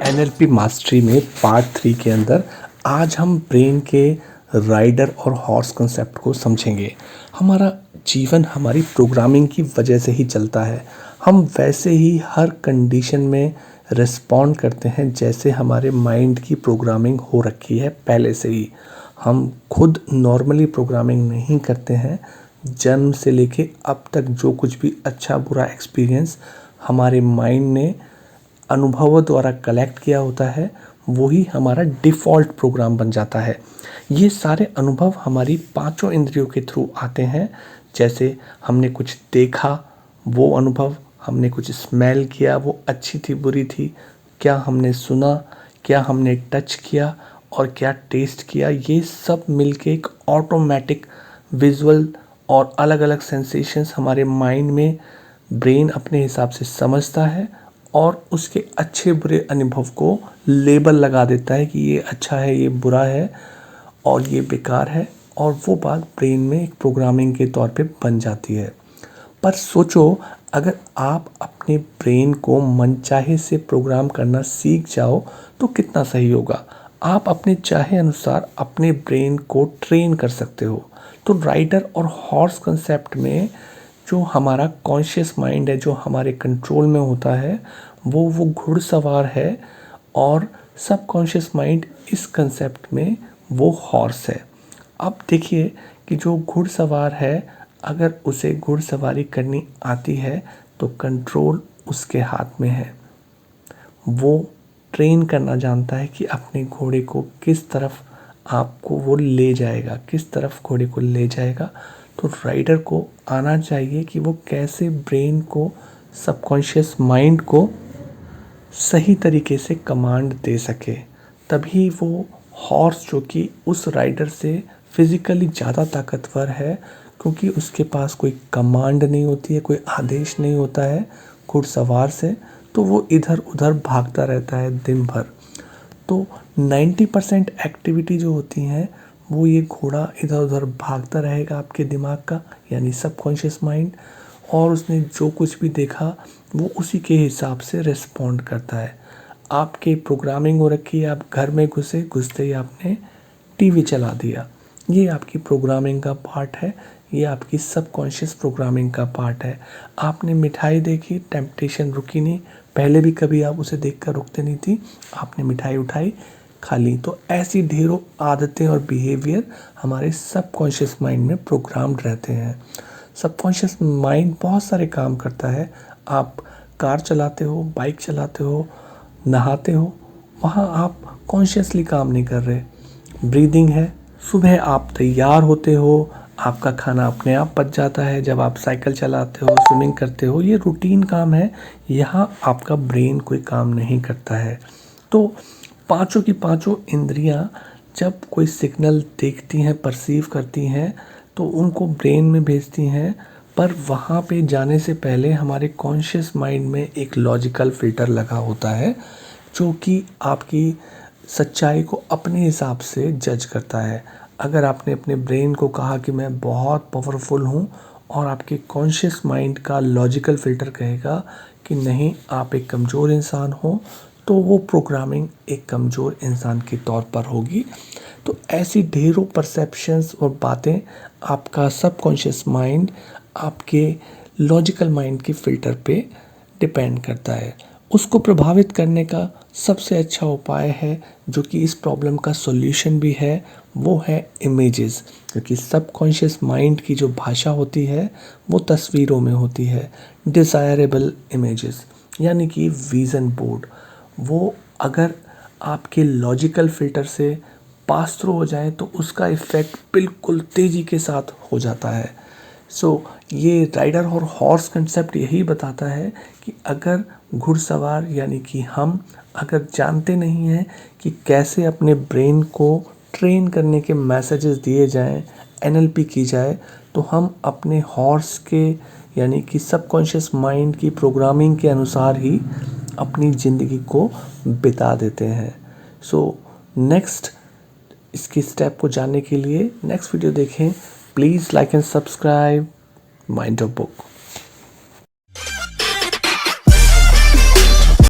NLP mastery में part 3 के अंदर आज हम ब्रेन के राइडर और हॉर्स कंसेप्ट को समझेंगे। हमारा जीवन हमारी प्रोग्रामिंग की वजह से ही चलता है। हम वैसे ही हर कंडीशन में रिस्पॉन्ड करते हैं जैसे हमारे माइंड की प्रोग्रामिंग हो रखी है पहले से ही। हम खुद नॉर्मली प्रोग्रामिंग नहीं करते हैं। जन्म से लेके अब तक जो कुछ भी अच्छा बुरा एक्सपीरियंस हमारे माइंड ने अनुभवों द्वारा कलेक्ट किया होता है वही हमारा डिफ़ॉल्ट प्रोग्राम बन जाता है। ये सारे अनुभव हमारी पांचों इंद्रियों के थ्रू आते हैं। जैसे हमने कुछ देखा वो अनुभव, हमने कुछ स्मेल किया वो अच्छी थी बुरी थी, क्या हमने सुना, क्या हमने टच किया और क्या टेस्ट किया, ये सब मिलके एक ऑटोमेटिक विजुअल और अलग अलग सेंसेशंस हमारे माइंड में ब्रेन अपने हिसाब से समझता है और उसके अच्छे बुरे अनुभव को लेबल लगा देता है कि ये अच्छा है, ये बुरा है और ये बेकार है, और वो बात ब्रेन में एक प्रोग्रामिंग के तौर पे बन जाती है। पर सोचो, अगर आप अपने ब्रेन को मनचाहे से प्रोग्राम करना सीख जाओ तो कितना सही होगा। आप अपने चाहे अनुसार अपने ब्रेन को ट्रेन कर सकते हो। तो राइडर और हॉर्स कंसेप्ट में जो हमारा कॉन्शियस माइंड है, जो हमारे कंट्रोल में होता है, वो घुड़सवार है, और सब कॉन्शियस माइंड इस कंसेप्ट में वो हॉर्स है। अब देखिए कि जो घुड़सवार है, अगर उसे घुड़सवारी करनी आती है तो कंट्रोल उसके हाथ में है। वो ट्रेन करना जानता है कि अपने घोड़े को किस तरफ आपको वो ले जाएगा, किस तरफ घोड़े को ले जाएगा। तो राइडर को आना चाहिए कि वो कैसे ब्रेन को, सबकॉन्शियस माइंड को सही तरीके से कमांड दे सके। तभी वो हॉर्स, जो कि उस राइडर से फिज़िकली ज़्यादा ताकतवर है क्योंकि उसके पास कोई कमांड नहीं होती है, कोई आदेश नहीं होता है घुड़सवार से, तो वो इधर उधर भागता रहता है दिन भर। तो 90% एक्टिविटी जो होती हैं वो ये घोड़ा इधर उधर भागता रहेगा आपके दिमाग का, यानी सबकॉन्शियस माइंड, और उसने जो कुछ भी देखा वो उसी के हिसाब से रिस्पॉन्ड करता है। आपकी प्रोग्रामिंग हो रखी है, आप घर में घुसते ही आपने टीवी चला दिया, ये आपकी प्रोग्रामिंग का पार्ट है, ये आपकी सबकॉन्शियस प्रोग्रामिंग का पार्ट है। आपने मिठाई देखी, टेम्पटेशन रुकी नहीं, पहले भी कभी आप उसे देखकर रुकते नहीं थी, आपने मिठाई उठाई खा ली। तो ऐसी ढेरों आदतें और बिहेवियर हमारे सबकॉन्शियस माइंड में प्रोग्राम्ड रहते हैं। सबकॉन्शियस माइंड बहुत सारे काम करता है। आप कार चलाते हो, बाइक चलाते हो, नहाते हो, वहाँ आप कॉन्शियसली काम नहीं कर रहे। ब्रीदिंग है, सुबह आप तैयार होते हो, आपका खाना अपने आप पच जाता है, जब आप साइकिल चलाते हो, स्विमिंग करते हो, ये रूटीन काम है। यहाँ आपका ब्रेन कोई काम नहीं करता है। तो पांचों की पांचों इंद्रियां जब कोई सिग्नल देखती हैं, परसीव करती हैं, तो उनको ब्रेन में भेजती हैं। पर वहाँ पे जाने से पहले हमारे कॉन्शियस माइंड में एक लॉजिकल फ़िल्टर लगा होता है जो कि आपकी सच्चाई को अपने हिसाब से जज करता है। अगर आपने अपने ब्रेन को कहा कि मैं बहुत पावरफुल हूँ, और आपके कॉन्शियस माइंड का लॉजिकल फ़िल्टर कहेगा कि नहीं, आप एक कमज़ोर इंसान हो, तो वो प्रोग्रामिंग एक कमज़ोर इंसान के तौर पर होगी। तो ऐसी ढेरों परसेप्शंस और बातें आपका सबकॉन्शियस माइंड आपके लॉजिकल माइंड के फ़िल्टर पे डिपेंड करता है। उसको प्रभावित करने का सबसे अच्छा उपाय है, जो कि इस प्रॉब्लम का सॉल्यूशन भी है, वो है इमेजेस। क्योंकि सबकॉन्शियस माइंड की जो भाषा होती है वो तस्वीरों में होती है। डिज़ायरेबल इमेजेस यानी कि विज़न बोर्ड, वो अगर आपके लॉजिकल फ़िल्टर से पास थ्रू हो जाए तो उसका इफ़ेक्ट बिल्कुल तेज़ी के साथ हो जाता है। ये राइडर और हॉर्स कंसेप्ट यही बताता है कि अगर घुड़सवार यानी कि हम अगर जानते नहीं हैं कि कैसे अपने ब्रेन को ट्रेन करने के मैसेजेस दिए जाएं, एनएलपी की जाए, तो हम अपने हॉर्स के यानी कि सबकॉन्शियस माइंड की प्रोग्रामिंग के अनुसार ही अपनी ज़िंदगी को बिता देते हैं। नेक्स्ट इसकी स्टेप को जानने के लिए नेक्स्ट वीडियो देखें। Please like and subscribe mind of book.